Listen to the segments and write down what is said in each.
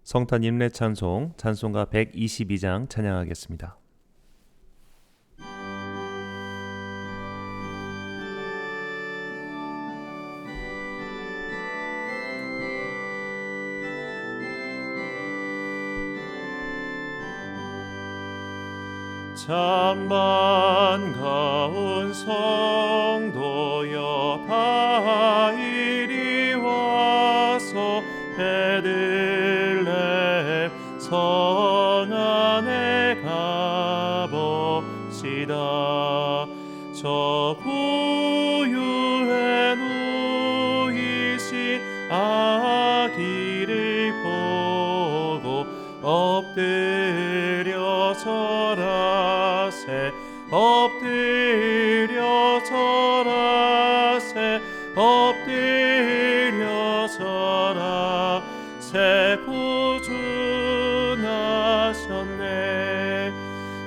성탄 인례 찬송, 찬송가 122장 찬양하겠습니다. 참 반가운 성도여 다 이리 와서 베들레헴 성 안에 가봅시다. 저 부유에 누이신 아기를 보고 엎드려 절하세 엎드려 절하세 엎드려 절하세 구주나셨네.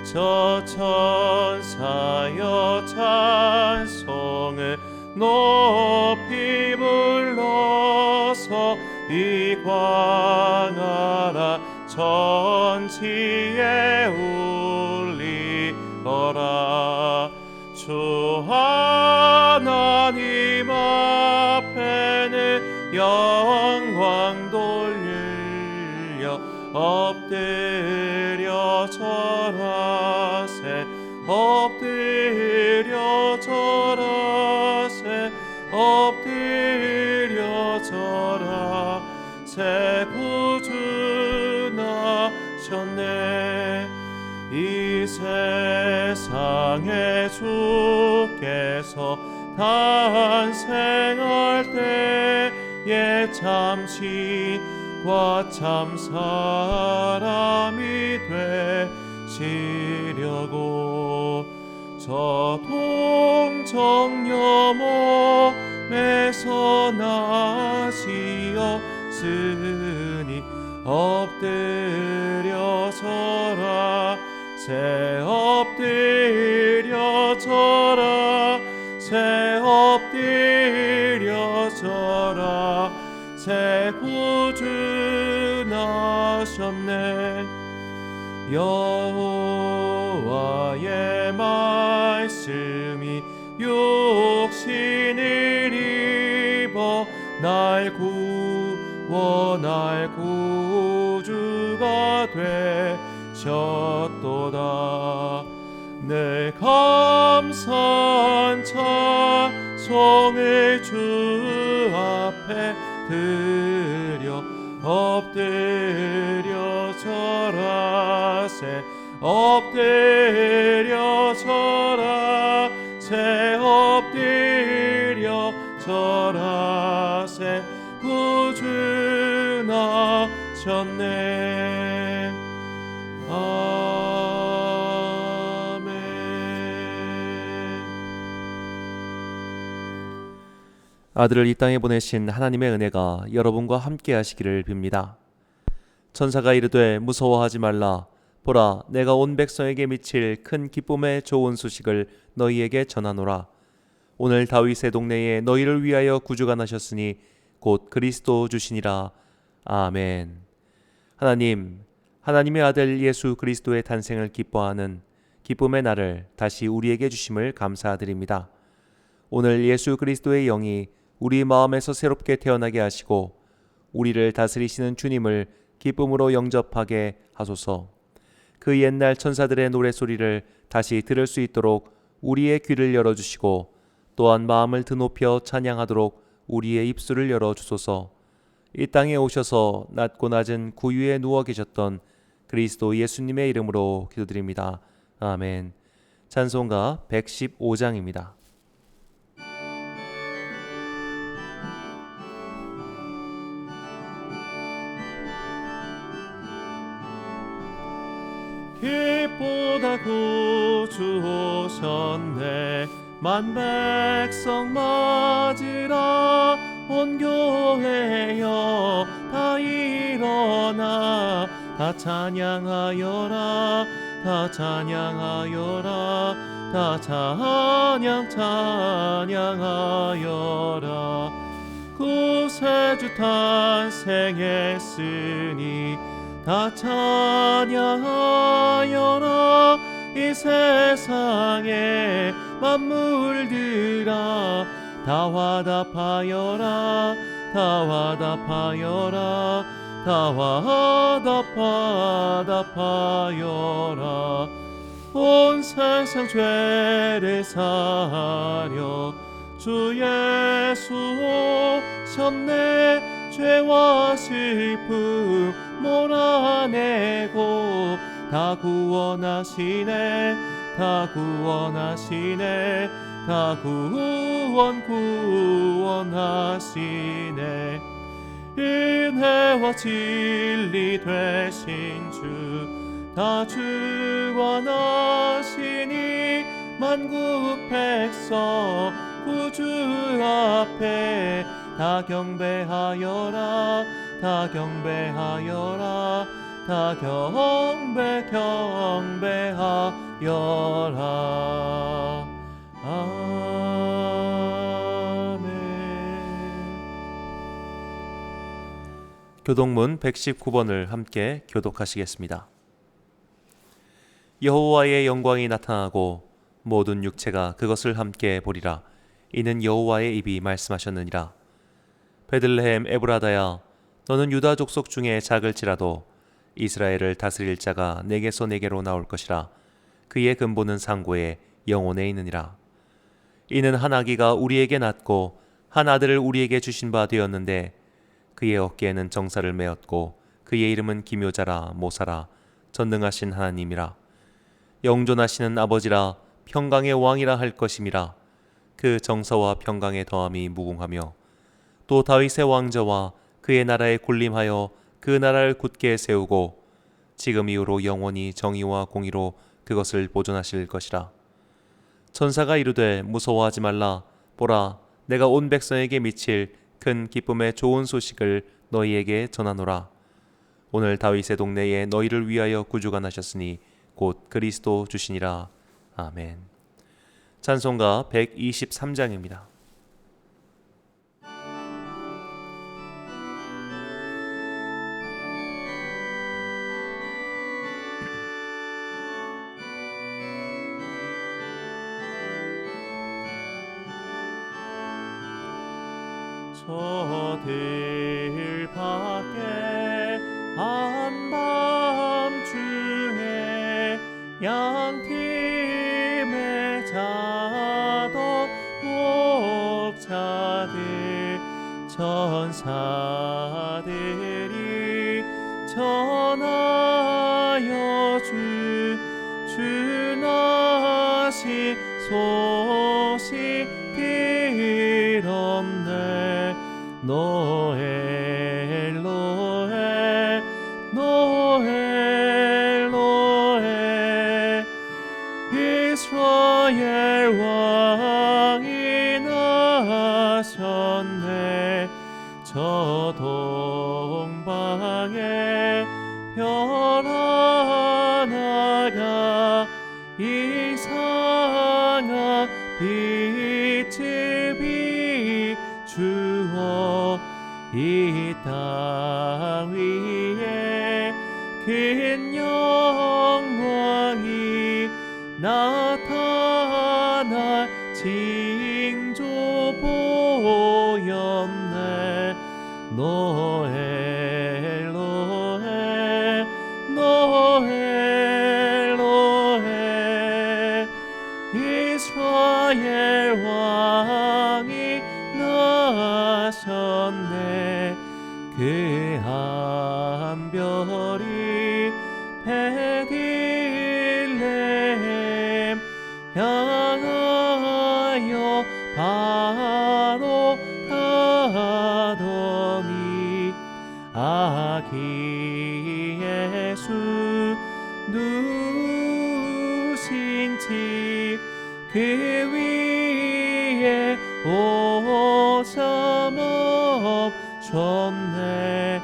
저 천사여 찬송을 높이 불러서 이광하라 전지에 울리어라. 주 하나님 앞에는 영광 돌려 엎드려 절하세 엎드려 절하세 엎드려 절하세 구주나셨네. 이 세상에 주께서 탄생할 때에 참신과 참 사람이 되시려고 저 동정녀 몸에서 나시었으니 엎드려 절하세 엎드려 절하세 엎드려 절하세 구주나셨네. 여호와의 말씀이 육신을 입어 날 구원할 구주가 되셨도다. 늘 감사한 찬송을 주 앞에 드려 엎드려 절하세 엎드려 절하세 엎드려 절하세 구주나셨네. 아멘. 아들을 이 땅에 보내신 하나님의 은혜가 여러분과 함께 하시기를 빕니다. 천사가 이르되 무서워하지 말라. 보라, 내가 온 백성에게 미칠 큰 기쁨의 좋은 소식을 너희에게 전하노라. 오늘 다윗의 동네에 너희를 위하여 구주가 나셨으니 곧 그리스도 주시니라. 아멘. 하나님, 하나님의 아들 예수 그리스도의 탄생을 기뻐하는 기쁨의 날을 다시 우리에게 주심을 감사드립니다. 오늘 예수 그리스도의 영이 우리 마음에서 새롭게 태어나게 하시고 우리를 다스리시는 주님을 기쁨으로 영접하게 하소서. 그 옛날 천사들의 노래소리를 다시 들을 수 있도록 우리의 귀를 열어주시고 또한 마음을 드높여 찬양하도록 우리의 입술을 열어주소서. 이 땅에 오셔서 낮고 낮은 구유에 누워 계셨던 그리스도 예수님의 이름으로 기도드립니다. 아멘. 찬송가 115장입니다. 빛보다 구주 오셨네. 만 백성 맞으라. 온 교회여 다 일어나 다 찬양하여라. 다 찬양하여라. 다 찬양하여라. 구세주 탄생했으니 다 찬양하여라. 이 세상의 만물들아 다 화답하여라. 다 화답하여라. 다 화답하여라. 온 세상 죄를 사하려 주 예수 오셨네. 죄와 슬픔 몰아내고 다 구원하시네. 다 구원하시네. 다 구원하시네. 은혜와 진리 되신 주 다 주관하시니 만국 백성 구주 앞에 다 경배하여라. 다 경배하여라. 다 경배하여라. 아멘. 교독문 119번을 함께 교독하시겠습니다. 여호와의 영광이 나타나고 모든 육체가 그것을 함께 보리라. 이는 여호와의 입이 말씀하셨느니라. 베들레헴 에브라다야, 너는 유다 족속 중에 작을지라도 이스라엘을 다스릴 자가 내게서 내게로 나올 것이라. 그의 근본은 상고에 영혼에 있느니라. 이는 한 아기가 우리에게 낳고 한 아들을 우리에게 주신 바 되었는데 그의 어깨에는 정사를 메었고 그의 이름은 기묘자라 모사라 전능하신 하나님이라. 영존하시는 아버지라 평강의 왕이라 할 것임이라. 그 정사와 평강의 더함이 무궁하며 또 다윗의 왕좌와 그의 나라에 군림하여 그 나라를 굳게 세우고 지금 이후로 영원히 정의와 공의로 그것을 보존하실 것이라. 천사가 이르되 무서워하지 말라. 보라, 내가 온 백성에게 미칠 큰 기쁨의 좋은 소식을 너희에게 전하노라. 오늘 다윗의 동네에 너희를 위하여 구주가 나셨으니 곧 그리스도 주시니라. 아멘. 찬송가 123장입니다. 저 들밖에 한밤중에 양팀에 자던 목자들 천사들이 전하여 주나시 소식 들었네. 노엘 노엘 노엘 노엘 이스라엘 왕이 나셨네. 저 동방에 별 하나가 이상한 빛을 비추어 이 땅 위에 큰 영광이 나타날 징조 보였네. 노엘 노엘 노엘 노엘 이스라엘 왕이 나셨네. 그 한 별이 베들레헴 향하여 바로 가더니 아기 예수 누신 집 그 위에 오자 멈췄네.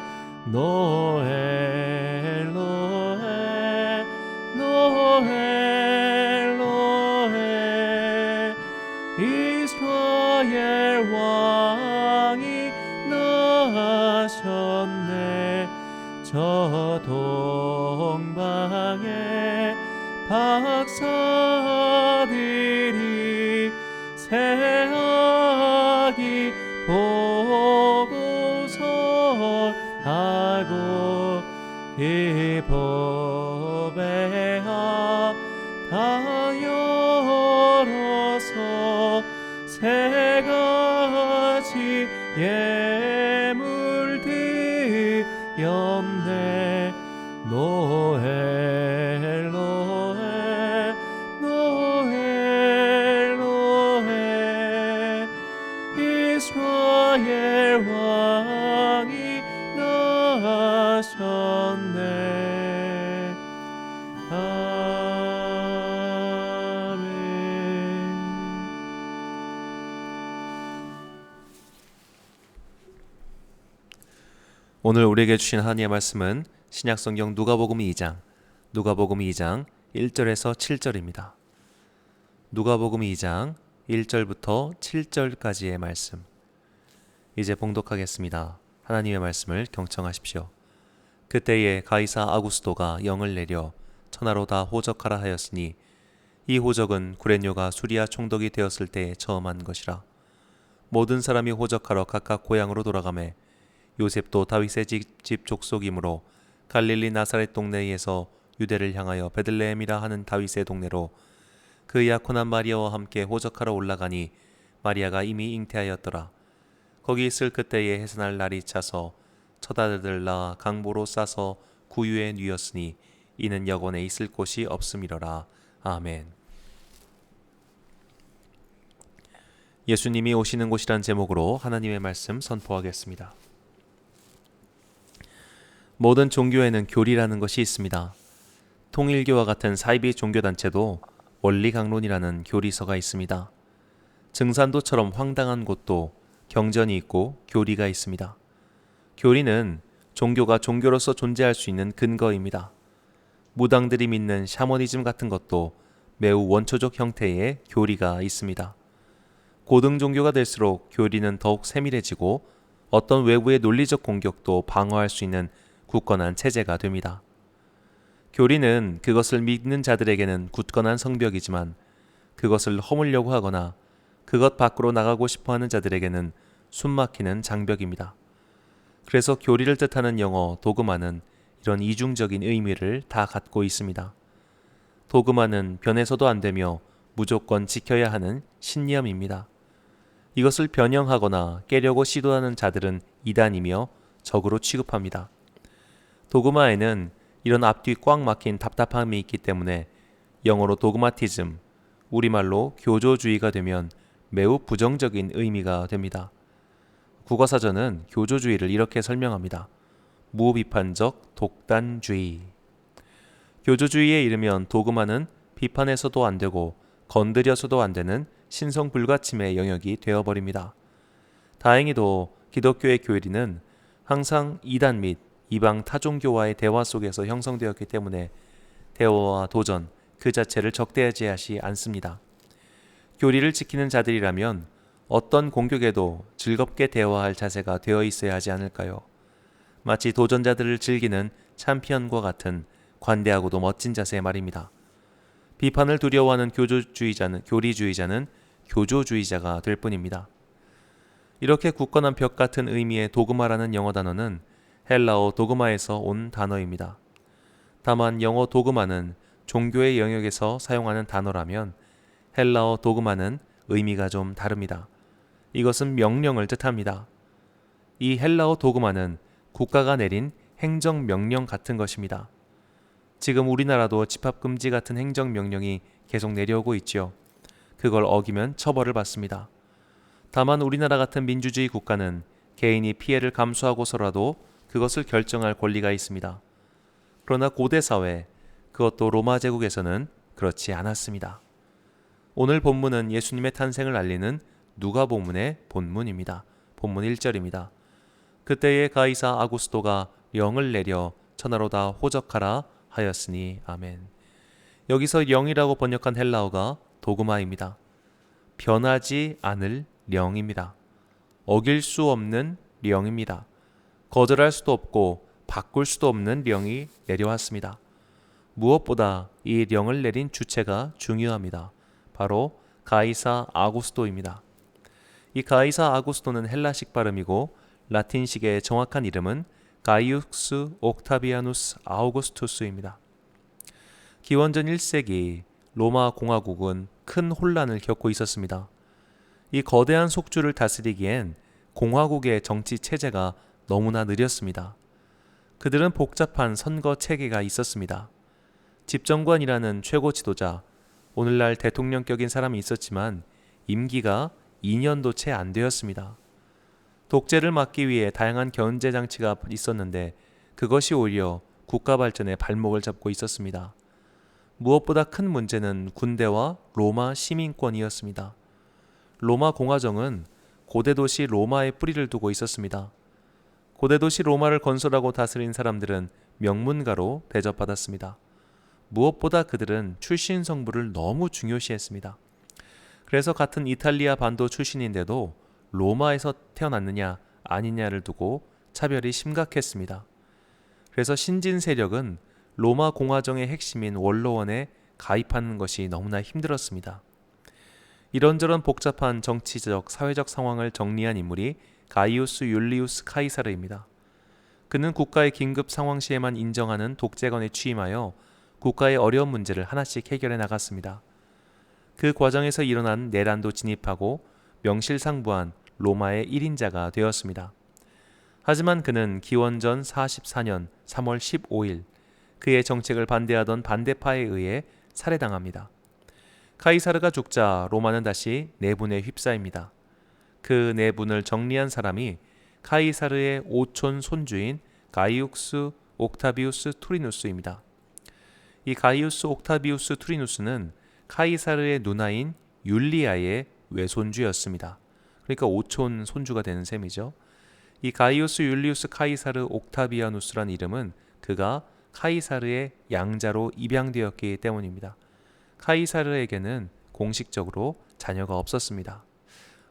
노엘 노엘 노엘 노엘 이스라엘 왕이 나셨네. 저 동방의 박사들이 새아기 보고서 하고 기법에야 다 열어서 세 가지 예물 드렸네. 노엘 노엘 노엘 노엘 이스라엘 왕이 나셨네. 아멘. 오늘 우리에게 주신 하나님의 말씀은 신약성경 누가복음 2장 1절에서 7절입니다. 누가복음 2장 1절부터 7절까지의 말씀. 이제 봉독하겠습니다. 하나님의 말씀을 경청하십시오. 그때에 가이사 아구스도가 영을 내려 천하로 다 호적하라 하였으니 이 호적은 구레뇨가 수리아 총독이 되었을 때에 처음 한 것이라. 모든 사람이 호적하러 각각 고향으로 돌아가매 요셉도 다윗의 집 족속이므로 갈릴리 나사렛 동네에서 유대를 향하여 베들레헴이라 하는 다윗의 동네로 그 약혼한 마리아와 함께 호적하러 올라가니 마리아가 이미 잉태하였더라. 거기 있을 그때에 해산할 날이 차서 첫 아들을 낳아 강보로 싸서 구유에 누였으니 이는 여관에 있을 곳이 없음이러라. 아멘. 예수님이 오시는 곳이란 제목으로 하나님의 말씀 선포하겠습니다. 모든 종교에는 교리라는 것이 있습니다. 통일교와 같은 사이비 종교단체도 원리강론이라는 교리서가 있습니다. 증산도처럼 황당한 곳도 경전이 있고 교리가 있습니다. 교리는 종교가 종교로서 존재할 수 있는 근거입니다. 무당들이 믿는 샤머니즘 같은 것도 매우 원초적 형태의 교리가 있습니다. 고등 종교가 될수록 교리는 더욱 세밀해지고 어떤 외부의 논리적 공격도 방어할 수 있는 굳건한 체제가 됩니다. 교리는 그것을 믿는 자들에게는 굳건한 성벽이지만 그것을 허물려고 하거나 그것 밖으로 나가고 싶어하는 자들에게는 숨막히는 장벽입니다. 그래서 교리를 뜻하는 영어 도그마는 이런 이중적인 의미를 다 갖고 있습니다. 도그마는 변해서도 안 되며 무조건 지켜야 하는 신념입니다. 이것을 변형하거나 깨려고 시도하는 자들은 이단이며 적으로 취급합니다. 도그마에는 이런 앞뒤 꽉 막힌 답답함이 있기 때문에 영어로 도그마티즘, 우리말로 교조주의가 되면 매우 부정적인 의미가 됩니다. 국어사전은 교조주의를 이렇게 설명합니다. 무비판적 독단주의. 교조주의에 이르면 도그마는 비판해서도 안 되고 건드려서도 안 되는 신성불가침의 영역이 되어버립니다. 다행히도 기독교의 교리는 항상 이단 및 이방 타종교와의 대화 속에서 형성되었기 때문에 대화와 도전 그 자체를 적대하지 않습니다. 교리를 지키는 자들이라면 어떤 공격에도 즐겁게 대화할 자세가 되어 있어야 하지 않을까요? 마치 도전자들을 즐기는 챔피언과 같은 관대하고도 멋진 자세 말입니다. 비판을 두려워하는 교리주의자는 교조주의자가 될 뿐입니다. 이렇게 굳건한 벽 같은 의미의 도그마라는 영어 단어는 헬라어 도그마에서 온 단어입니다. 다만 영어 도그마는 종교의 영역에서 사용하는 단어라면 헬라어 도그마는 의미가 좀 다릅니다. 이것은 명령을 뜻합니다. 이 헬라어 도그마는 국가가 내린 행정명령 같은 것입니다. 지금 우리나라도 집합금지 같은 행정명령이 계속 내려오고 있지요. 그걸 어기면 처벌을 받습니다. 다만 우리나라 같은 민주주의 국가는 개인이 피해를 감수하고서라도 그것을 결정할 권리가 있습니다. 그러나 고대 사회, 그것도 로마 제국에서는 그렇지 않았습니다. 오늘 본문은 예수님의 탄생을 알리는 누가복음의 본문입니다. 본문 1절입니다. 그때에 가이사 아구스도가 영을 내려 천하로 다 호적하라 하였으니 아멘. 여기서 영이라고 번역한 헬라어가 도그마입니다. 변하지 않을 영입니다. 어길 수 없는 영입니다. 거절할 수도 없고 바꿀 수도 없는 령이 내려왔습니다. 무엇보다 이 령을 내린 주체가 중요합니다. 바로 가이사 아구스토입니다. 이 가이사 아구스토는 헬라식 발음이고 라틴식의 정확한 이름은 가이우스 옥타비아누스 아우구스투스입니다. 기원전 1세기 로마 공화국은 큰 혼란을 겪고 있었습니다. 이 거대한 속주를 다스리기엔 공화국의 정치 체제가 너무나 느렸습니다. 그들은 복잡한 선거 체계가 있었습니다. 집정관이라는 최고 지도자, 오늘날 대통령격인 사람이 있었지만 임기가 2년도 채 안 되었습니다. 독재를 막기 위해 다양한 견제 장치가 있었는데 그것이 오히려 국가 발전의 발목을 잡고 있었습니다. 무엇보다 큰 문제는 군대와 로마 시민권이었습니다. 로마 공화정은 고대 도시 로마에 뿌리를 두고 있었습니다. 고대 도시 로마를 건설하고 다스린 사람들은 명문가로 대접받았습니다. 무엇보다 그들은 출신 성부를 너무 중요시했습니다. 그래서 같은 이탈리아 반도 출신인데도 로마에서 태어났느냐 아니냐를 두고 차별이 심각했습니다. 그래서 신진 세력은 로마 공화정의 핵심인 원로원에 가입하는 것이 너무나 힘들었습니다. 이런저런 복잡한 정치적, 사회적 상황을 정리한 인물이 가이우스 율리우스 카이사르입니다. 그는 국가의 긴급 상황 시에만 인정하는 독재권에 취임하여 국가의 어려운 문제를 하나씩 해결해 나갔습니다. 그 과정에서 일어난 내란도 진입하고 명실상부한 로마의 1인자가 되었습니다. 하지만 그는 기원전 44년 3월 15일 그의 정책을 반대하던 반대파에 의해 살해당합니다. 카이사르가 죽자 로마는 다시 내분에 휩싸입니다. 그 내분을 정리한 사람이 카이사르의 오촌 손주인 가이우스 옥타비우스 투리누스입니다. 이 가이우스 옥타비우스 투리누스는 카이사르의 누나인 율리아의 외손주였습니다. 그러니까 오촌 손주가 되는 셈이죠. 이 가이우스 율리우스 카이사르 옥타비아누스란 이름은 그가 카이사르의 양자로 입양되었기 때문입니다. 카이사르에게는 공식적으로 자녀가 없었습니다.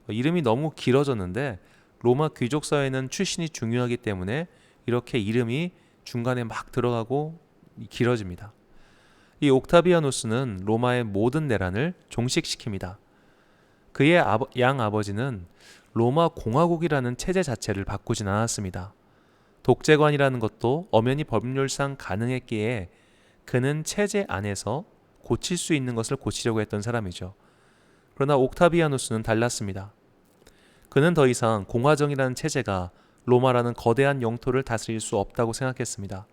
이름이 너무 길어졌는데 로마 귀족 사회는 출신이 중요하기 때문에 이렇게 이름이 중간에 막 들어가고 길어집니다. 이 옥타비아누스는 로마의 모든 내란을 종식시킵니다. 그의 양아버지는 로마 공화국이라는 체제 자체를 바꾸진 않았습니다. 독재관이라는 것도 엄연히 법률상 가능했기에 그는 체제 안에서 고칠 수 있는 것을 고치려고 했던 사람이죠. 그러나 옥타비아누스는 달랐습니다. 그는 더 이상 공화정이라는 체제가 로마라는 거대한 영토를 다스릴 수 없다고 생각했습니다.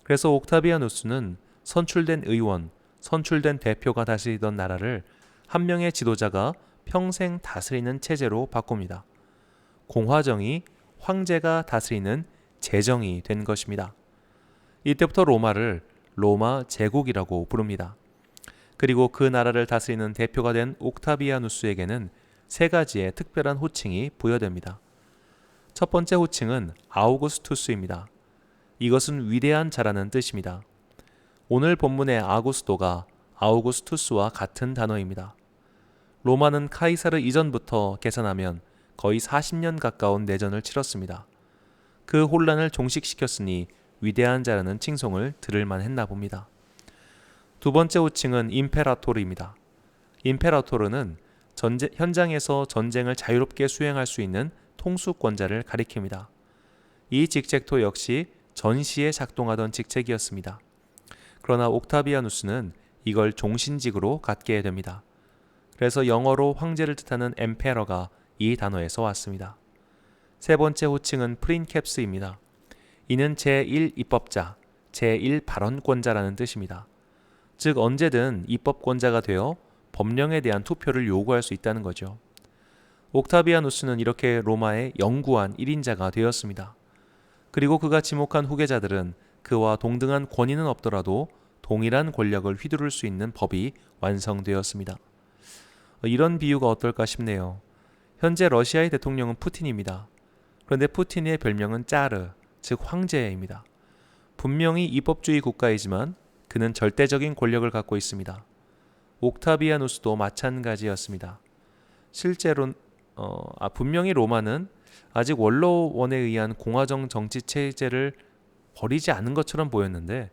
그래서 옥타비아누스는 선출된 의원, 선출된 대표가 다스리던 나라를 한 명의 지도자가 평생 다스리는 체제로 바꿉니다. 공화정이 황제가 다스리는 제정이 된 것입니다. 이때부터 로마를 로마 제국이라고 부릅니다. 그리고 그 나라를 다스리는 대표가 된 옥타비아누스에게는 세 가지의 특별한 호칭이 부여됩니다. 첫 번째 호칭은 아우구스투스입니다. 이것은 위대한 자라는 뜻입니다. 오늘 본문의 아구스토가 아우구스투스와 같은 단어입니다. 로마는 카이사르 이전부터 계산하면 거의 40년 가까운 내전을 치렀습니다. 그 혼란을 종식시켰으니 위대한 자라는 칭송을 들을 만했나 봅니다. 두 번째 호칭은 임페라토르입니다. 임페라토르는 현장에서 전쟁을 자유롭게 수행할 수 있는 통수권자를 가리킵니다. 이 직책도 역시 전시에 작동하던 직책이었습니다. 그러나 옥타비아누스는 이걸 종신직으로 갖게 됩니다. 그래서 영어로 황제를 뜻하는 엠페러가 이 단어에서 왔습니다. 세 번째 호칭은 프린캡스입니다. 이는 제1입법자, 제1발언권자라는 뜻입니다. 즉 언제든 입법권자가 되어 법령에 대한 투표를 요구할 수 있다는 거죠. 옥타비아누스는 이렇게 로마의 영구한 1인자가 되었습니다. 그리고 그가 지목한 후계자들은 그와 동등한 권위는 없더라도 동일한 권력을 휘두를 수 있는 법이 완성되었습니다. 이런 비유가 어떨까 싶네요. 현재 러시아의 대통령은 푸틴입니다. 그런데 푸틴의 별명은 짜르, 즉 황제입니다. 분명히 입법주의 국가이지만 그는 절대적인 권력을 갖고 있습니다. 옥타비아누스도 마찬가지였습니다. 실제로 분명히 로마는 아직 원로원에 의한 공화정 정치 체제를 버리지 않은 것처럼 보였는데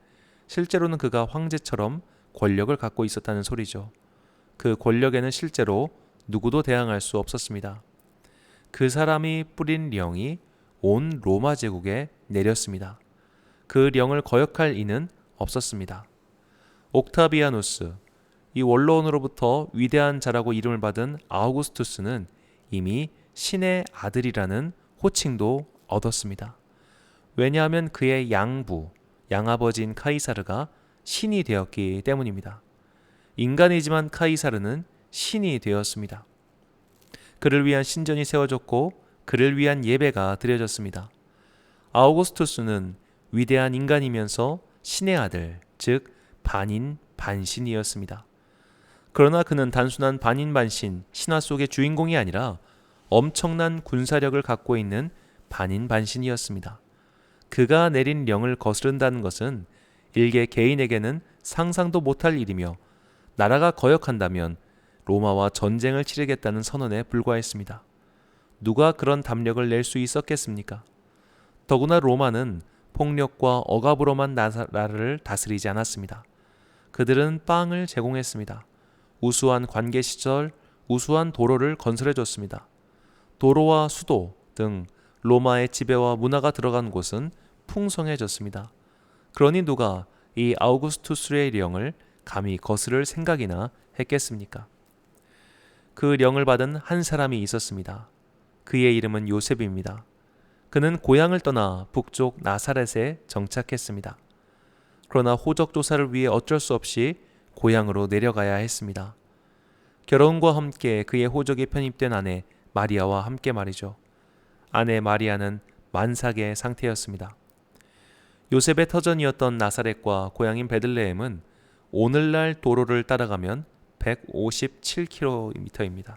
실제로는 그가 황제처럼 권력을 갖고 있었다는 소리죠. 그 권력에는 실제로 누구도 대항할 수 없었습니다. 그 사람이 뿌린 령이 온 로마 제국에 내렸습니다. 그 령을 거역할 이는 없었습니다. 옥타비아누스, 이 원로원으로부터 위대한 자라고 이름을 받은 아우구스투스는 이미 신의 아들이라는 호칭도 얻었습니다. 왜냐하면 그의 양아버지인 카이사르가 신이 되었기 때문입니다. 인간이지만 카이사르는 신이 되었습니다. 그를 위한 신전이 세워졌고 그를 위한 예배가 드려졌습니다. 아우구스투스는 위대한 인간이면서 신의 아들, 즉 반인 반신이었습니다. 그러나 그는 단순한 반인반신, 신화 속의 주인공이 아니라 엄청난 군사력을 갖고 있는 반인반신이었습니다. 그가 내린 령을 거스른다는 것은 일개 개인에게는 상상도 못할 일이며 나라가 거역한다면 로마와 전쟁을 치르겠다는 선언에 불과했습니다. 누가 그런 담력을 낼 수 있었겠습니까? 더구나 로마는 폭력과 억압으로만 나라를 다스리지 않았습니다. 그들은 빵을 제공했습니다. 우수한 관계 시절, 우수한 도로를 건설해줬습니다. 도로와 수도 등 로마의 지배와 문화가 들어간 곳은 풍성해졌습니다. 그러니 누가 이 아우구스투스의 령을 감히 거스를 생각이나 했겠습니까? 그 령을 받은 한 사람이 있었습니다. 그의 이름은 요셉입니다. 그는 고향을 떠나 북쪽 나사렛에 정착했습니다. 그러나 호적 조사를 위해 어쩔 수 없이 고향으로 내려가야 했습니다. 결혼과 함께 그의 호적에 편입된 아내 마리아와 함께 말이죠. 아내 마리아는 만삭의 상태였습니다. 요셉의 터전이었던 나사렛과 고향인 베들레헴은 오늘날 도로를 따라가면 157km입니다.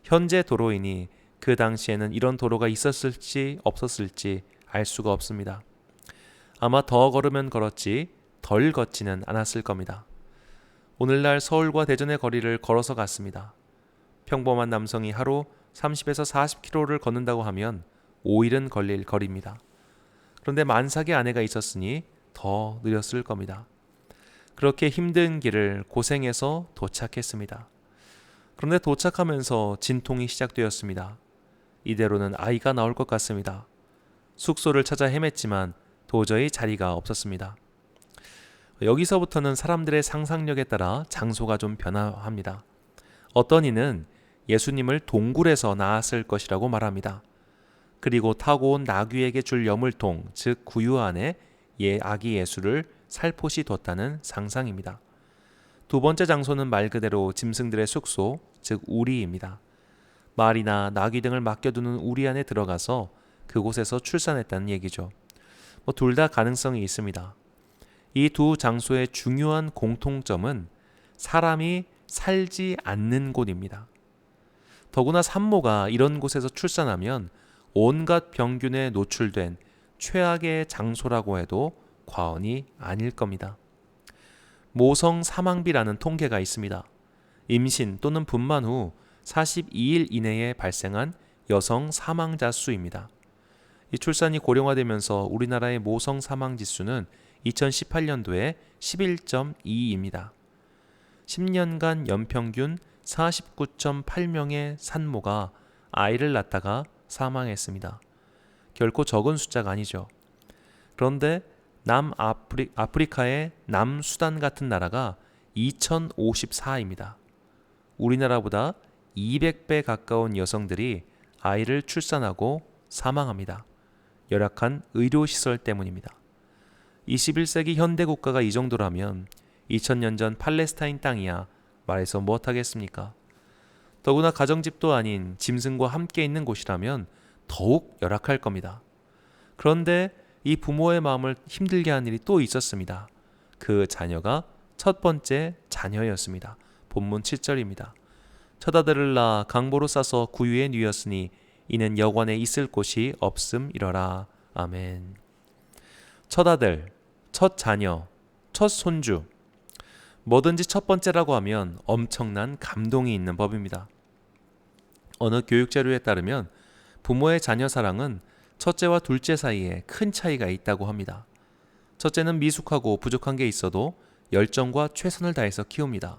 현재 도로이니 그 당시에는 이런 도로가 있었을지 없었을지 알 수가 없습니다. 아마 더 걸으면 걸었지 덜 걷지는 않았을 겁니다. 오늘날 서울과 대전의 거리를 걸어서 갔습니다. 평범한 남성이 하루 30에서 40km를 걷는다고 하면 5일은 걸릴 거리입니다. 그런데 만삭의 아내가 있었으니 더 느렸을 겁니다. 그렇게 힘든 길을 고생해서 도착했습니다. 그런데 도착하면서 진통이 시작되었습니다. 이대로는 아이가 나올 것 같습니다. 숙소를 찾아 헤맸지만 도저히 자리가 없었습니다. 여기서부터는 사람들의 상상력에 따라 장소가 좀 변화합니다. 어떤 이는 예수님을 동굴에서 낳았을 것이라고 말합니다. 그리고 타고 온 나귀에게 줄 여물통, 즉 구유 안에 아기 예수를 살포시 뒀다는 상상입니다. 두 번째 장소는 말 그대로 짐승들의 숙소, 즉 우리입니다. 말이나 나귀 등을 맡겨두는 우리 안에 들어가서 그곳에서 출산했다는 얘기죠. 둘 다 가능성이 있습니다. 이 두 장소의 중요한 공통점은 사람이 살지 않는 곳입니다. 더구나 산모가 이런 곳에서 출산하면 온갖 병균에 노출된 최악의 장소라고 해도 과언이 아닐 겁니다. 모성 사망비라는 통계가 있습니다. 임신 또는 분만 후 42일 이내에 발생한 여성 사망자 수입니다. 이 출산이 고령화되면서 우리나라의 모성 사망 지수는 2018년도에 11.2입니다. 10년간 연평균 49.8명의 산모가 아이를 낳다가 사망했습니다. 결코 적은 숫자가 아니죠. 그런데 아프리카의 남수단 같은 나라가 2054입니다. 우리나라보다 200배 가까운 여성들이 아이를 출산하고 사망합니다. 열악한 의료시설 때문입니다. 21세기 현대 국가가 이 정도라면 2000년 전 팔레스타인 땅이야 말해서 무엇하겠습니까? 더구나 가정집도 아닌 짐승과 함께 있는 곳이라면 더욱 열악할 겁니다. 그런데 이 부모의 마음을 힘들게 한 일이 또 있었습니다. 그 자녀가 첫 번째 자녀였습니다. 본문 7절입니다. 첫 아들을 낳아 강보로 싸서 구유에 누였으니 이는 여관에 있을 곳이 없음이러라. 아멘. 첫 아들, 첫 자녀, 첫 손주. 뭐든지 첫 번째라고 하면 엄청난 감동이 있는 법입니다. 어느 교육 자료에 따르면 부모의 자녀 사랑은 첫째와 둘째 사이에 큰 차이가 있다고 합니다. 첫째는 미숙하고 부족한 게 있어도 열정과 최선을 다해서 키웁니다.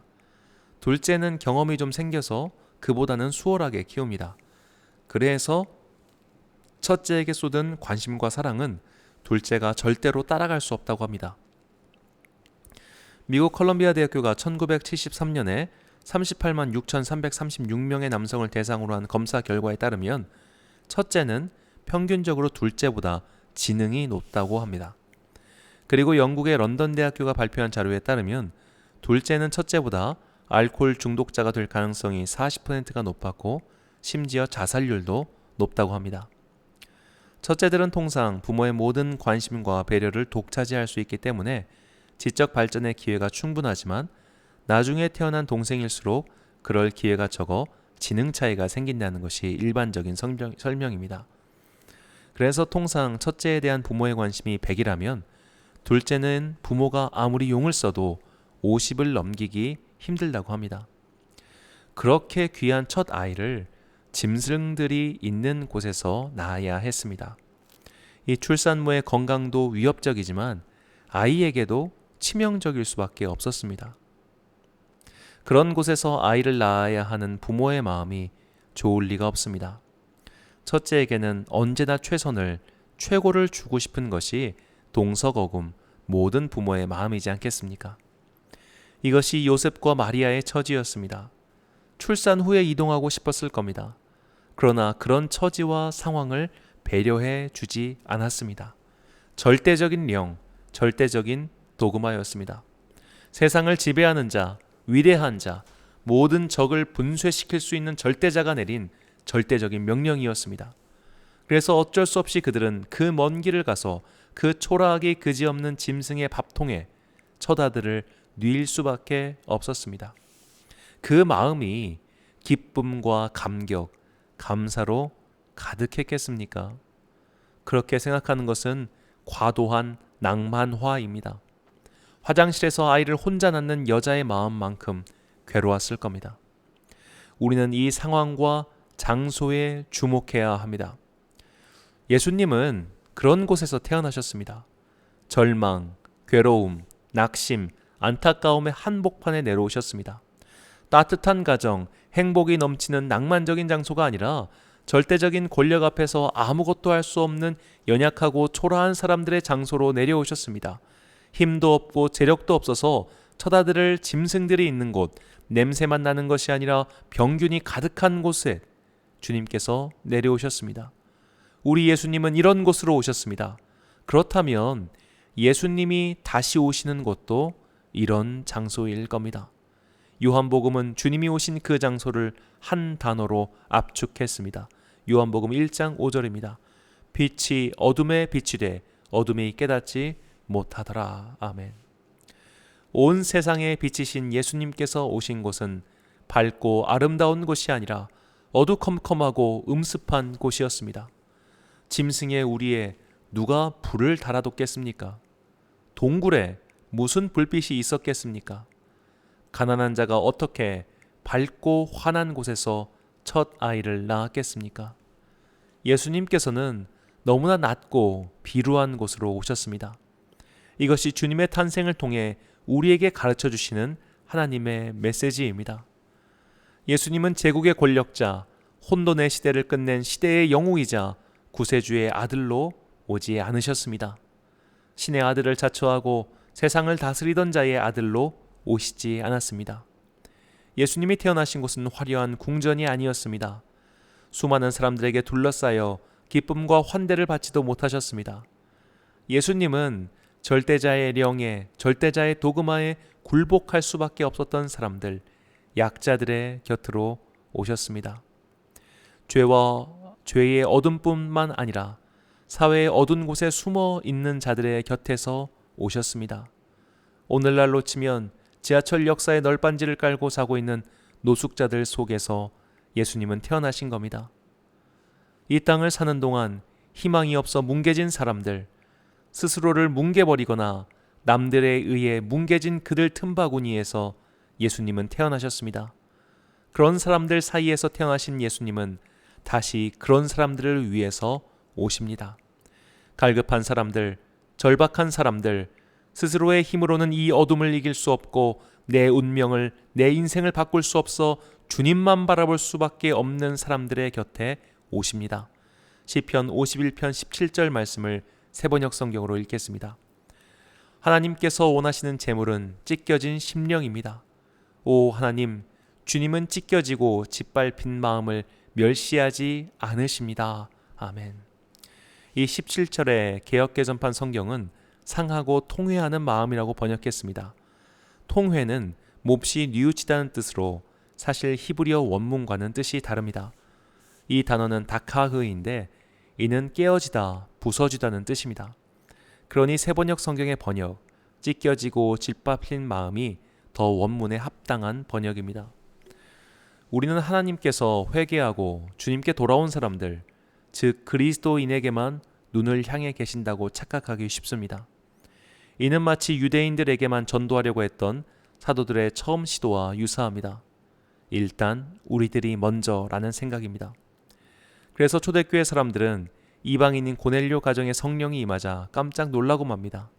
둘째는 경험이 좀 생겨서 그보다는 수월하게 키웁니다. 그래서 첫째에게 쏟은 관심과 사랑은 둘째가 절대로 따라갈 수 없다고 합니다. 미국 컬럼비아 대학교가 1973년에 38만 6,336명의 남성을 대상으로 한 검사 결과에 따르면 첫째는 평균적으로 둘째보다 지능이 높다고 합니다. 그리고 영국의 런던 대학교가 발표한 자료에 따르면 둘째는 첫째보다 알코올 중독자가 될 가능성이 40%가 높았고 심지어 자살률도 높다고 합니다. 첫째들은 통상 부모의 모든 관심과 배려를 독차지할 수 있기 때문에 지적 발전의 기회가 충분하지만 나중에 태어난 동생일수록 그럴 기회가 적어 지능 차이가 생긴다는 것이 일반적인 설명입니다. 그래서 통상 첫째에 대한 부모의 관심이 100이라면 둘째는 부모가 아무리 용을 써도 50을 넘기기 힘들다고 합니다. 그렇게 귀한 첫 아이를 짐승들이 있는 곳에서 낳아야 했습니다. 이 출산부의 건강도 위협적이지만 아이에게도 치명적일 수밖에 없었습니다. 그런 곳에서 아이를 낳아야 하는 부모의 마음이 좋을 리가 없습니다. 첫째에게는 언제나 최고를 주고 싶은 것이 동서거금 모든 부모의 마음이지 않겠습니까? 이것이 요셉과 마리아의 처지였습니다. 출산 후에 이동하고 싶었을 겁니다. 그러나 그런 처지와 상황을 배려해 주지 않았습니다. 절대적인 령, 절대적인 도그마였습니다. 세상을 지배하는 자, 위대한 자, 모든 적을 분쇄시킬 수 있는 절대자가 내린 절대적인 명령이었습니다. 그래서 어쩔 수 없이 그들은 그 먼 길을 가서 그 초라하기 그지없는 짐승의 밥통에 첫 아들을 뉘일 수밖에 없었습니다. 그 마음이 기쁨과 감격, 감사로 가득했겠습니까? 그렇게 생각하는 것은 과도한 낭만화입니다. 화장실에서 아이를 혼자 낳는 여자의 마음만큼 괴로웠을 겁니다. 우리는 이 상황과 장소에 주목해야 합니다. 예수님은 그런 곳에서 태어나셨습니다. 절망, 괴로움, 낙심, 안타까움의 한복판에 내려오셨습니다. 따뜻한 가정, 행복이 넘치는 낭만적인 장소가 아니라 절대적인 권력 앞에서 아무것도 할 수 없는 연약하고 초라한 사람들의 장소로 내려오셨습니다. 힘도 없고 재력도 없어서 처다들 짐승들이 있는 곳, 냄새만 나는 것이 아니라 병균이 가득한 곳에 주님께서 내려오셨습니다. 우리 예수님은 이런 곳으로 오셨습니다. 그렇다면 예수님이 다시 오시는 곳도 이런 장소일 겁니다. 요한복음은 주님이 오신 그 장소를 한 단어로 압축했습니다. 요한복음 1장 5절입니다. 빛이 어둠에 비치되 어둠이 깨닫지 못하더라. 아멘. 온 세상에 빛이신 예수님께서 오신 곳은 밝고 아름다운 곳이 아니라 어두컴컴하고 음습한 곳이었습니다. 짐승의 우리에 누가 불을 달아뒀겠습니까? 동굴에 무슨 불빛이 있었겠습니까? 가난한 자가 어떻게 밝고 환한 곳에서 첫 아이를 낳았겠습니까? 예수님께서는 너무나 낮고 비루한 곳으로 오셨습니다. 이것이 주님의 탄생을 통해 우리에게 가르쳐 주시는 하나님의 메시지입니다. 예수님은 제국의 권력자, 혼돈의 시대를 끝낸 시대의 영웅이자 구세주의 아들로 오지 않으셨습니다. 신의 아들을 자처하고 세상을 다스리던 자의 아들로 오시지 않았습니다. 예수님이 태어나신 곳은 화려한 궁전이 아니었습니다. 수많은 사람들에게 둘러싸여 기쁨과 환대를 받지도 못하셨습니다. 예수님은 절대자의 령에, 절대자의 도그마에 굴복할 수밖에 없었던 사람들, 약자들의 곁으로 오셨습니다. 죄의 어둠뿐만 아니라 사회의 어두운 곳에 숨어 있는 자들의 곁에서 오셨습니다. 오늘날로 치면 지하철 역사의 널빤지를 깔고 자고 있는 노숙자들 속에서 예수님은 태어나신 겁니다. 이 땅을 사는 동안 희망이 없어 뭉개진 사람들, 스스로를 뭉개버리거나 남들에 의해 뭉개진 그들 틈바구니에서 예수님은 태어나셨습니다. 그런 사람들 사이에서 태어나신 예수님은 다시 그런 사람들을 위해서 오십니다. 갈급한 사람들, 절박한 사람들, 스스로의 힘으로는 이 어둠을 이길 수 없고 내 운명을, 내 인생을 바꿀 수 없어 주님만 바라볼 수밖에 없는 사람들의 곁에 오십니다. 시편 51편 17절 말씀을 세번역 성경으로 읽겠습니다. 하나님께서 원하시는 재물은 찢겨진 심령입니다. 오 하나님, 주님은 찢겨지고 짓밟힌 마음을 멸시하지 않으십니다. 아멘. 이 17절의 개역개정판 성경은 상하고 통회하는 마음이라고 번역했습니다. 통회는 몹시 뉘우치다는 뜻으로 사실 히브리어 원문과는 뜻이 다릅니다. 이 단어는 다카흐인데 이는 깨어지다, 부서지다는 뜻입니다. 그러니 세번역 성경의 번역, 찢겨지고 짓밟힌 마음이 더 원문에 합당한 번역입니다. 우리는 하나님께서 회개하고 주님께 돌아온 사람들, 즉 그리스도인에게만 눈을 향해 계신다고 착각하기 쉽습니다. 이는 마치 유대인들에게만 전도하려고 했던 사도들의 처음 시도와 유사합니다. 일단 우리들이 먼저라는 생각입니다. 그래서 초대교회 사람들은 이방인인 고넬료 가정에 성령이 임하자 깜짝 놀라고 맙니다.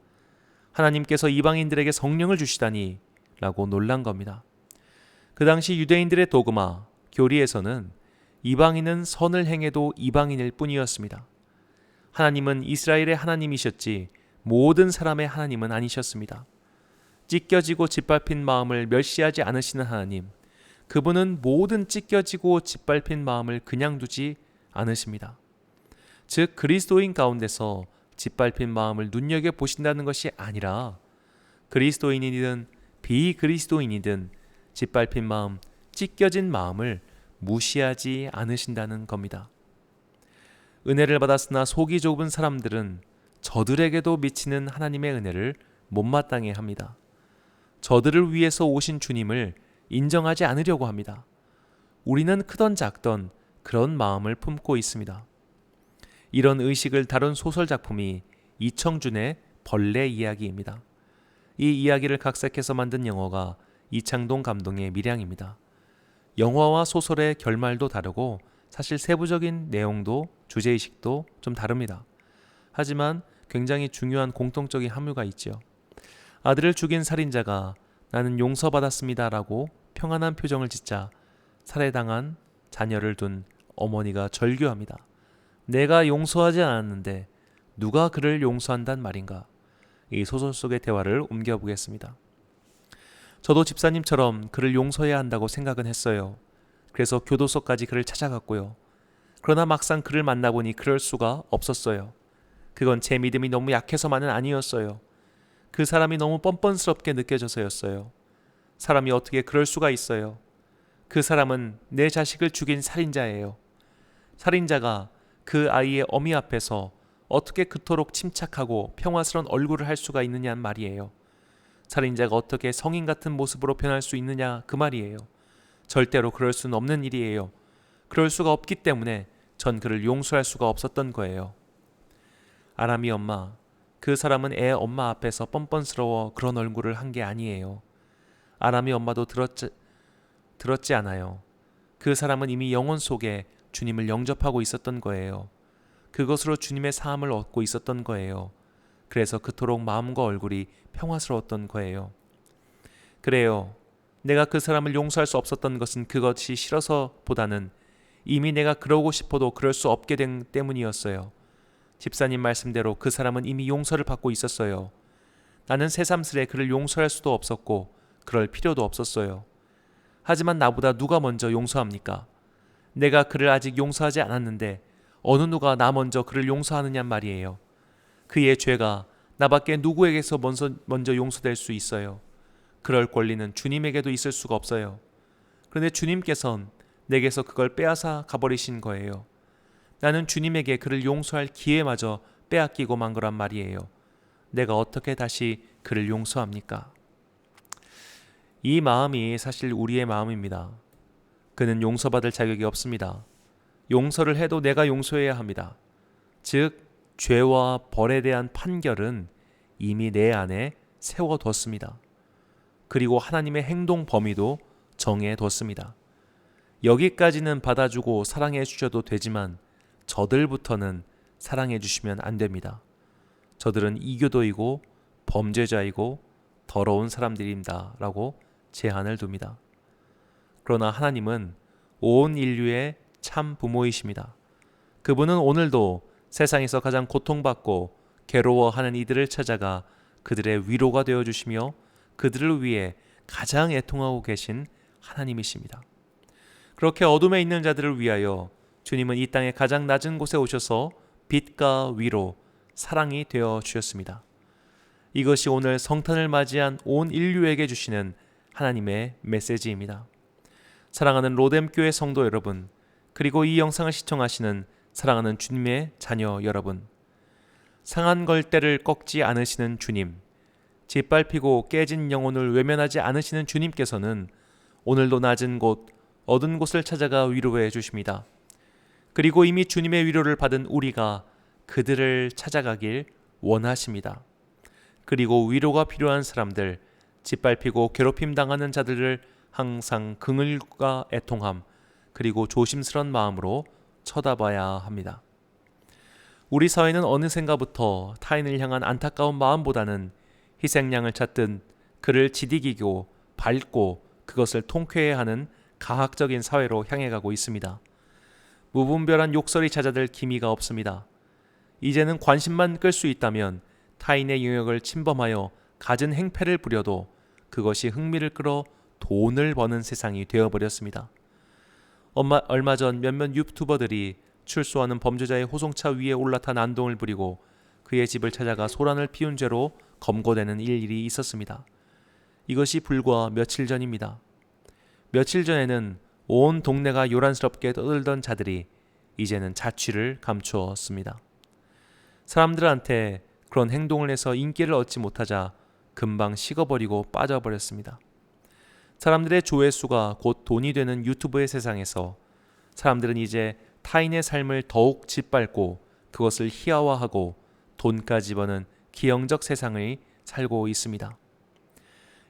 하나님께서 이방인들에게 성령을 주시다니 라고 놀란 겁니다. 그 당시 유대인들의 도그마, 교리에서는 이방인은 선을 행해도 이방인일 뿐이었습니다. 하나님은 이스라엘의 하나님이셨지 모든 사람의 하나님은 아니셨습니다. 찢겨지고 짓밟힌 마음을 멸시하지 않으시는 하나님, 그분은 모든 찢겨지고 짓밟힌 마음을 그냥 두지 않으십니다. 즉 그리스도인 가운데서 짓밟힌 마음을 눈여겨보신다는 것이 아니라 그리스도인이든 비그리스도인이든 짓밟힌 마음, 찢겨진 마음을 무시하지 않으신다는 겁니다. 은혜를 받았으나 속이 좁은 사람들은 저들에게도 미치는 하나님의 은혜를 못마땅해 합니다. 저들을 위해서 오신 주님을 인정하지 않으려고 합니다. 우리는 크던 작던 그런 마음을 품고 있습니다. 이런 의식을 다룬 소설 작품이 이청준의 벌레 이야기입니다. 이 이야기를 각색해서 만든 영화가 이창동 감독의 밀양입니다. 영화와 소설의 결말도 다르고 사실 세부적인 내용도 주제의식도 좀 다릅니다. 하지만 굉장히 중요한 공통적인 함유가 있죠. 아들을 죽인 살인자가 나는 용서받았습니다 라고 평안한 표정을 짓자 살해당한 자녀를 둔 어머니가 절규합니다. 내가 용서하지 않았는데 누가 그를 용서한단 말인가? 이 소설 속의 대화를 옮겨보겠습니다. 저도 집사님처럼 그를 용서해야 한다고 생각은 했어요. 그래서 교도소까지 그를 찾아갔고요. 그러나 막상 그를 만나보니 그럴 수가 없었어요. 그건 제 믿음이 너무 약해서만은 아니었어요. 그 사람이 너무 뻔뻔스럽게 느껴져서였어요. 사람이 어떻게 그럴 수가 있어요. 그 사람은 내 자식을 죽인 살인자예요. 살인자가 그 아이의 어미 앞에서 어떻게 그토록 침착하고 평화스러운 얼굴을 할 수가 있느냐는 말이에요. 살인자가 어떻게 성인 같은 모습으로 변할 수 있느냐 그 말이에요. 절대로 그럴 수는 없는 일이에요. 그럴 수가 없기 때문에 전 그를 용서할 수가 없었던 거예요. 아람이 엄마, 그 사람은 애 엄마 앞에서 뻔뻔스러워 그런 얼굴을 한 게 아니에요. 아람이 엄마도 들었지 않아요. 그 사람은 이미 영혼 속에 주님을 영접하고 있었던 거예요. 그것으로 주님의 사함을 얻고 있었던 거예요. 그래서 그토록 마음과 얼굴이 평화스러웠던 거예요. 그래요. 내가 그 사람을 용서할 수 없었던 것은 그것이 싫어서 보다는 이미 내가 그러고 싶어도 그럴 수 없게 된 때문이었어요. 집사님 말씀대로 그 사람은 이미 용서를 받고 있었어요. 나는 새삼스레 그를 용서할 수도 없었고 그럴 필요도 없었어요. 하지만 나보다 누가 먼저 용서합니까? 내가 그를 아직 용서하지 않았는데 어느 누가 나 먼저 그를 용서하느냔 말이에요. 그의 죄가 나밖에 누구에게서 먼저 용서될 수 있어요. 그럴 권리는 주님에게도 있을 수가 없어요. 그런데 주님께서는 내게서 그걸 빼앗아 가버리신 거예요. 나는 주님에게 그를 용서할 기회마저 빼앗기고 만 거란 말이에요. 내가 어떻게 다시 그를 용서합니까? 이 마음이 사실 우리의 마음입니다. 그는 용서받을 자격이 없습니다. 용서를 해도 내가 용서해야 합니다. 즉 죄와 벌에 대한 판결은 이미 내 안에 세워뒀습니다. 그리고 하나님의 행동 범위도 정해뒀습니다. 여기까지는 받아주고 사랑해 주셔도 되지만 저들부터는 사랑해 주시면 안 됩니다. 저들은 이교도이고 범죄자이고 더러운 사람들입니다. 라고 제한을 둡니다. 그러나 하나님은 온 인류의 참 부모이십니다. 그분은 오늘도 세상에서 가장 고통받고 괴로워하는 이들을 찾아가 그들의 위로가 되어주시며 그들을 위해 가장 애통하고 계신 하나님이십니다. 그렇게 어둠에 있는 자들을 위하여 주님은 이 땅의 가장 낮은 곳에 오셔서 빛과 위로, 사랑이 되어 주셨습니다. 이것이 오늘 성탄을 맞이한 온 인류에게 주시는 하나님의 메시지입니다. 사랑하는 로뎀교회 성도 여러분, 그리고 이 영상을 시청하시는 사랑하는 주님의 자녀 여러분, 상한 걸대를 꺾지 않으시는 주님, 짓밟히고 깨진 영혼을 외면하지 않으시는 주님께서는 오늘도 낮은 곳, 어두운 곳을 찾아가 위로해 주십니다. 그리고 이미 주님의 위로를 받은 우리가 그들을 찾아가길 원하십니다. 그리고 위로가 필요한 사람들, 짓밟히고 괴롭힘 당하는 자들을 항상 긍휼과 애통함, 그리고 조심스런 마음으로 쳐다봐야 합니다. 우리 사회는 어느샌가부터 타인을 향한 안타까운 마음보다는 희생양을 찾듯 그를 지디기고 밟고 그것을 통쾌해 하는 가학적인 사회로 향해 가고 있습니다. 무분별한 욕설이 잦아들 기미가 없습니다. 이제는 관심만 끌 수 있다면 타인의 영역을 침범하여 갖은 행패를 부려도 그것이 흥미를 끌어 돈을 버는 세상이 되어버렸습니다. 얼마 전 몇몇 유튜버들이 출소하는 범죄자의 호송차 위에 올라타 난동을 부리고 그의 집을 찾아가 소란을 피운 죄로 검거되는 일이 있었습니다. 이것이 불과 며칠 전입니다. 며칠 전에는 온 동네가 요란스럽게 떠들던 자들이 이제는 자취를 감추었습니다. 사람들한테 그런 행동을 해서 인기를 얻지 못하자 금방 식어버리고 빠져버렸습니다. 사람들의 조회수가 곧 돈이 되는 유튜브의 세상에서 사람들은 이제 타인의 삶을 더욱 짓밟고 그것을 희화화하고 돈까지 버는 기형적 세상을 살고 있습니다.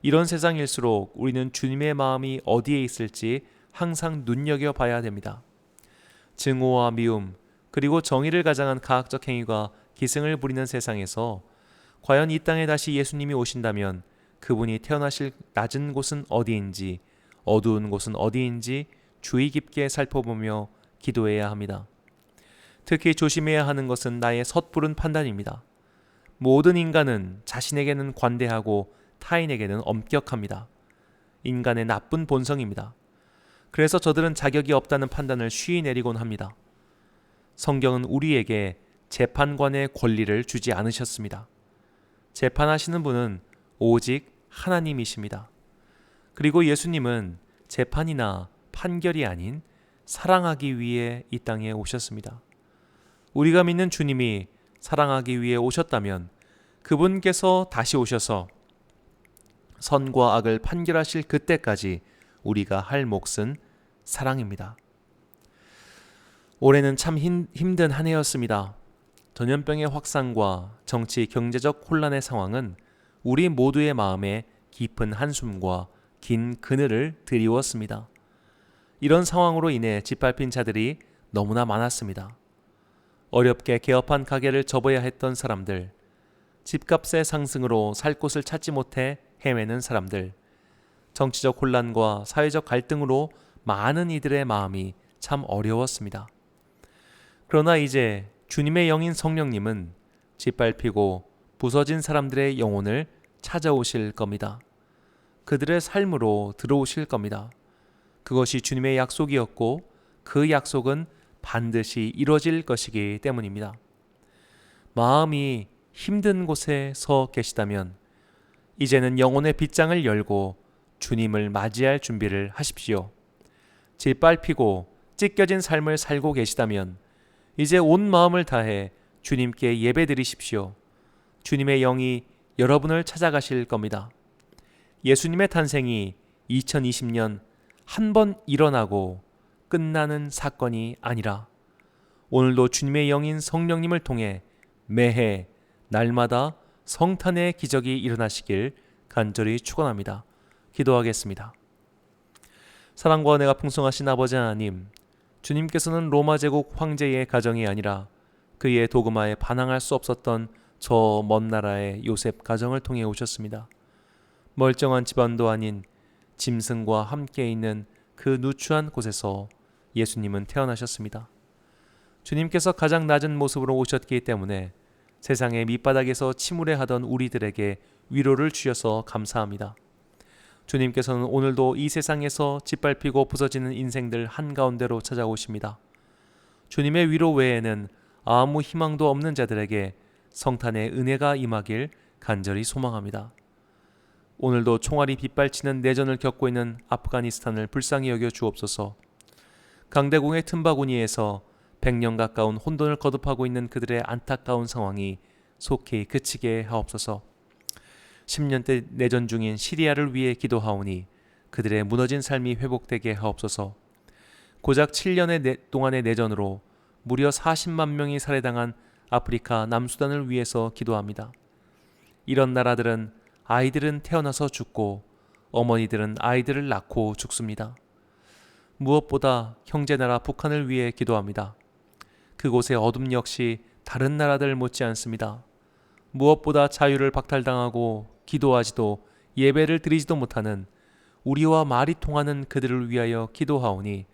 이런 세상일수록 우리는 주님의 마음이 어디에 있을지 항상 눈여겨봐야 됩니다. 증오와 미움, 그리고 정의를 가장한 가학적 행위가 기승을 부리는 세상에서 과연 이 땅에 다시 예수님이 오신다면 그분이 태어나실 낮은 곳은 어디인지, 어두운 곳은 어디인지 주의 깊게 살펴보며 기도해야 합니다. 특히 조심해야 하는 것은 나의 섣부른 판단입니다. 모든 인간은 자신에게는 관대하고 타인에게는 엄격합니다. 인간의 나쁜 본성입니다. 그래서 저들은 자격이 없다는 판단을 쉬이 내리곤 합니다. 성경은 우리에게 재판관의 권리를 주지 않으셨습니다. 재판하시는 분은 오직 하나님이십니다. 그리고 예수님은 재판이나 판결이 아닌 사랑하기 위해 이 땅에 오셨습니다. 우리가 믿는 주님이 사랑하기 위해 오셨다면 그분께서 다시 오셔서 선과 악을 판결하실 그때까지 우리가 할 몫은 사랑입니다. 올해는 참 힘든 한 해였습니다. 전염병의 확산과 정치, 경제적 혼란의 상황은 우리 모두의 마음에 깊은 한숨과 긴 그늘을 드리웠습니다. 이런 상황으로 인해 짓밟힌 자들이 너무나 많았습니다. 어렵게 개업한 가게를 접어야 했던 사람들, 집값의 상승으로 살 곳을 찾지 못해 헤매는 사람들, 정치적 혼란과 사회적 갈등으로 많은 이들의 마음이 참 어려웠습니다. 그러나 이제 주님의 영인 성령님은 짓밟히고 부서진 사람들의 영혼을 찾아오실 겁니다. 그들의 삶으로 들어오실 겁니다. 그것이 주님의 약속이었고 그 약속은 반드시 이루어질 것이기 때문입니다. 마음이 힘든 곳에 서 계시다면 이제는 영혼의 빗장을 열고 주님을 맞이할 준비를 하십시오. 짓밟히고 찢겨진 삶을 살고 계시다면 이제 온 마음을 다해 주님께 예배드리십시오. 주님의 영이 여러분을 찾아가실 겁니다. 예수님의 탄생이 2020년 한 번 일어나고 끝나는 사건이 아니라 오늘도 주님의 영인 성령님을 통해 매해 날마다 성탄의 기적이 일어나시길 간절히 축원합니다. 기도하겠습니다. 사랑과 은혜가 풍성하신 아버지 하나님, 주님께서는 로마 제국 황제의 가정이 아니라 그의 도그마에 반항할 수 없었던 저 먼 나라의 요셉 가정을 통해 오셨습니다. 멀쩡한 집안도 아닌 짐승과 함께 있는 그 누추한 곳에서 예수님은 태어나셨습니다. 주님께서 가장 낮은 모습으로 오셨기 때문에 세상의 밑바닥에서 침울해하던 우리들에게 위로를 주셔서 감사합니다. 주님께서는 오늘도 이 세상에서 짓밟히고 부서지는 인생들 한가운데로 찾아오십니다. 주님의 위로 외에는 아무 희망도 없는 자들에게 성탄의 은혜가 임하길 간절히 소망합니다. 오늘도 총알이 빗발치는 내전을 겪고 있는 아프가니스탄을 불쌍히 여겨 주옵소서. 강대공의 틈바구니에서 100년 가까운 혼돈을 거듭하고 있는 그들의 안타까운 상황이 속히 그치게 하옵소서. 10년대 내전 중인 시리아를 위해 기도하오니 그들의 무너진 삶이 회복되게 하옵소서. 고작 7년의 동안의 내전으로 무려 40만 명이 살해당한 아프리카 남수단을 위해서 기도합니다. 이런 나라들은 아이들은 태어나서 죽고 어머니들은 아이들을 낳고 죽습니다. 무엇보다 형제나라 북한을 위해 기도합니다. 그곳의 어둠 역시 다른 나라들 못지 않습니다. 무엇보다 자유를 박탈당하고 기도하지도 예배를 드리지도 못하는 우리와 말이 통하는 그들을 위하여 기도하오니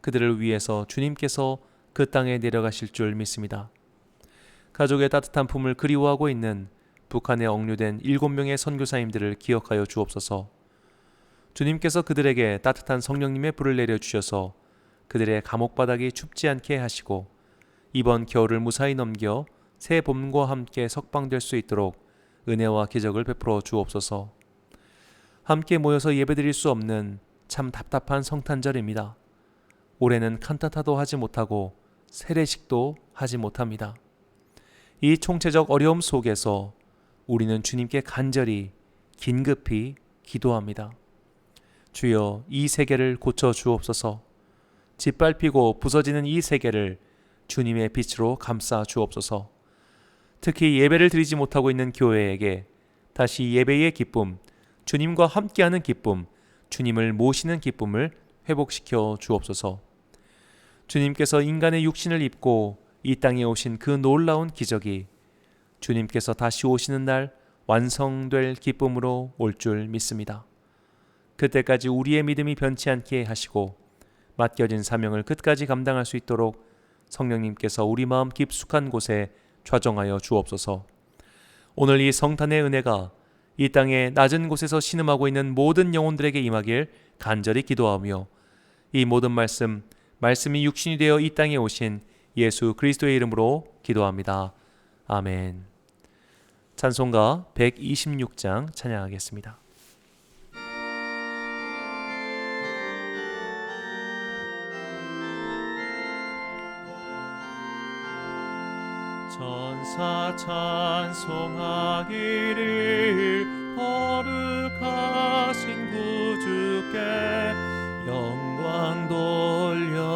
그들을 위해서 주님께서 그 땅에 내려가실 줄 믿습니다. 가족의 따뜻한 품을 그리워하고 있는 북한에 억류된 7명의 선교사님들을 기억하여 주옵소서. 주님께서 그들에게 따뜻한 성령님의 불을 내려주셔서 그들의 감옥바닥이 춥지 않게 하시고 이번 겨울을 무사히 넘겨 새 봄과 함께 석방될 수 있도록 은혜와 기적을 베풀어 주옵소서. 함께 모여서 예배드릴 수 없는 참 답답한 성탄절입니다. 올해는 칸타타도 하지 못하고 세례식도 하지 못합니다. 이 총체적 어려움 속에서 우리는 주님께 간절히 긴급히 기도합니다. 주여, 이 세계를 고쳐 주옵소서. 짓밟히고 부서지는 이 세계를 주님의 빛으로 감싸 주옵소서. 특히 예배를 드리지 못하고 있는 교회에게 다시 예배의 기쁨, 주님과 함께하는 기쁨, 주님을 모시는 기쁨을 회복시켜 주옵소서. 주님께서 인간의 육신을 입고 이 땅에 오신 그 놀라운 기적이 주님께서 다시 오시는 날 완성될 기쁨으로 올 줄 믿습니다. 그때까지 우리의 믿음이 변치 않게 하시고 맡겨진 사명을 끝까지 감당할 수 있도록 성령님께서 우리 마음 깊숙한 곳에 좌정하여 주옵소서. 오늘 이 성탄의 은혜가 이 땅의 낮은 곳에서 신음하고 있는 모든 영혼들에게 임하길 간절히 기도하며 이 모든 말씀이 육신이 되어 이 땅에 오신 예수 그리스도의 이름으로 기도합니다. 아멘. 찬송가 126장 찬양하겠습니다. 천사 찬송하기를 거룩하신 구주께 영광 돌려보내세.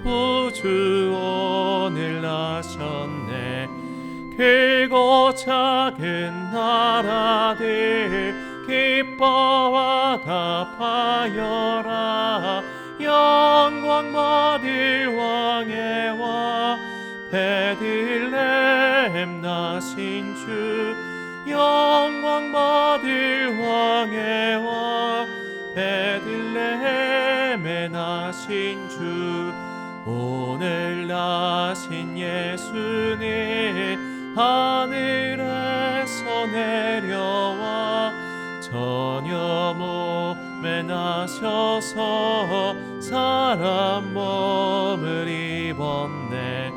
구주 오늘 나셨네. 길고 작은 나라들 기뻐와 답하여라. 영광 받을 왕의 베들레헴 나신 주. 영광 받을 왕의 베들레헴에 나신 주. 오늘 나신 예수님 하늘에서 내려와 처녀 몸에 나셔서 사람 몸을 입었네.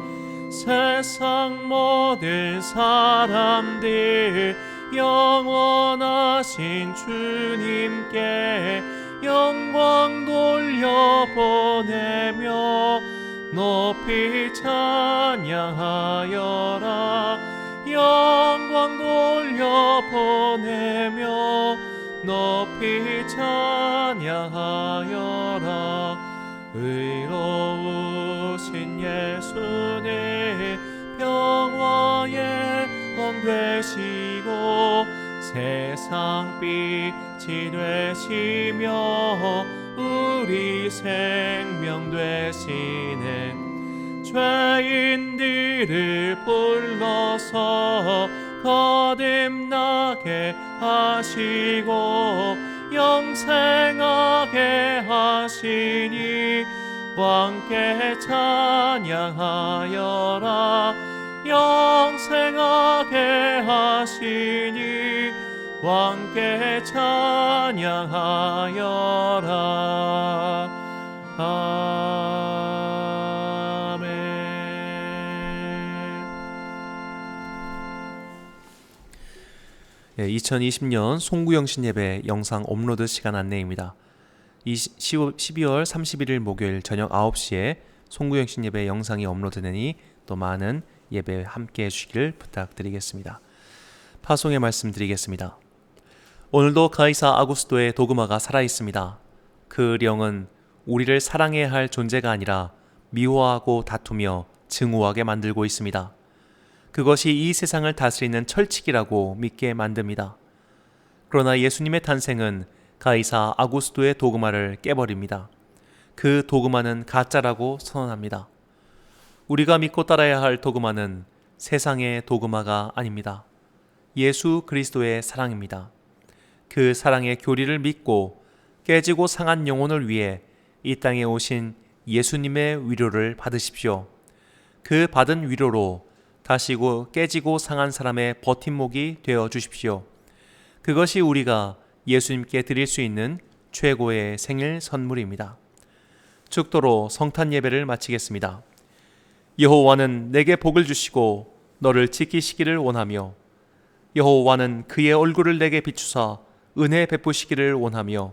세상 모든 사람들 영원하신 주님께 영광 돌려보내며 높이 찬양하여라. 영광 돌려보내며 높이 찬양하여라. 의로우신 예수님 평화의 왕 되시고 세상 빛 지 되시며 우리 생명 되시는 죄인들을 불러서 거듭나게 하시고 영생하게 하시니 왕께 찬양하여라. 영생하게 하시니 왕께 찬양하여라. 아멘. 2020년 송구영신 예배 영상 업로드 시간 안내입니다. 12월 31일 목요일 저녁 9시에 송구영신 예배 영상이 업로드되니 또 많은 예배에 함께 해주시기를 부탁드리겠습니다. 파송의 말씀 드리겠습니다. 오늘도 가이사 아구스도의 도그마가 살아있습니다. 그 령은 우리를 사랑해야 할 존재가 아니라 미워하고 다투며 증오하게 만들고 있습니다. 그것이 이 세상을 다스리는 철칙이라고 믿게 만듭니다. 그러나 예수님의 탄생은 가이사 아구스도의 도그마를 깨버립니다. 그 도그마는 가짜라고 선언합니다. 우리가 믿고 따라야 할 도그마는 세상의 도그마가 아닙니다. 예수 그리스도의 사랑입니다. 그 사랑의 교리를 믿고 깨지고 상한 영혼을 위해 이 땅에 오신 예수님의 위로를 받으십시오. 그 받은 위로로 다시고 깨지고 상한 사람의 버팀목이 되어 주십시오. 그것이 우리가 예수님께 드릴 수 있는 최고의 생일 선물입니다. 축도로 성탄 예배를 마치겠습니다. 여호와는 내게 복을 주시고 너를 지키시기를 원하며 여호와는 그의 얼굴을 내게 비추사 은혜 베푸시기를 원하며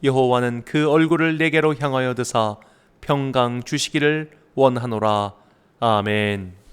여호와는 그 얼굴을 내게로 향하여 드사 평강 주시기를 원하노라. 아멘.